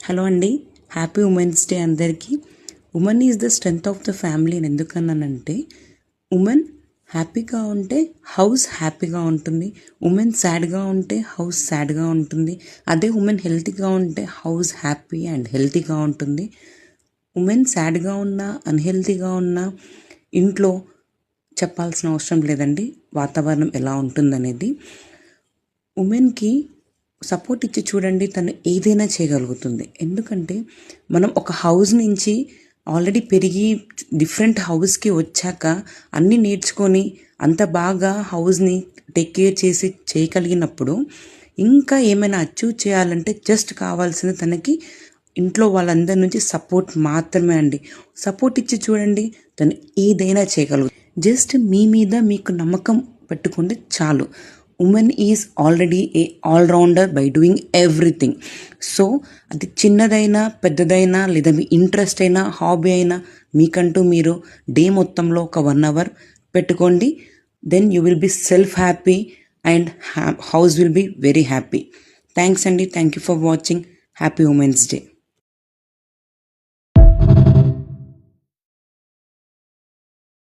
Hello అండి, happy womens day అందరికీ. Women is the strength of the family అని ఎందుకన్నానంటే, women హ్యాపీగా ఉంటే హౌస్ హ్యాపీగా ఉంటుంది, ఉమెన్ సాడ్గా ఉంటే హౌస్ సాడ్గా ఉంటుంది. అదే ఉమెన్ హెల్తీగా ఉంటే హౌస్ హ్యాపీ అండ్ హెల్తీగా ఉంటుంది. ఉమెన్ సాడ్గా ఉన్నా అన్హెల్తీగా ఉన్నా ఇంట్లో చెప్పాల్సిన అవసరం లేదండి వాతావరణం ఎలా ఉంటుందనేది. ఉమెన్కి సపోర్ట్ ఇచ్చి చూడండి, తను ఏదైనా చేయగలుగుతుంది. ఎందుకంటే మనం ఒక హౌస్ నుంచి ఆల్రెడీ పెరిగి డిఫరెంట్ హౌస్కి వచ్చాక అన్నీ నేర్చుకొని అంత బాగా హౌస్ని టేక్ కేర్ చేసి చేయగలిగినప్పుడు ఇంకా ఏమైనా అచీవ్ చేయాలంటే జస్ట్ కావాల్సింది తనకి ఇంట్లో వాళ్ళందరి నుంచి సపోర్ట్ మాత్రమే అండి. సపోర్ట్ ఇచ్చి చూడండి, తను ఏదైనా చేయగలుగుతుంది. జస్ట్ మీ మీద మీకు నమ్మకం పెట్టుకుంటే చాలు. Women is already a all-rounder by doing everything. So అది చిన్నదైనా పెద్దదైనా లేదా మీ ఇంట్రెస్ట్ అయినా హాబీ అయినా మీకంటూ మీరు డే మొత్తంలో ఒక 1 hour పెట్టుకోండి. Then you will be self happy and house will be very happy. Thanks అండి. Thank you for watching. Happy womens day.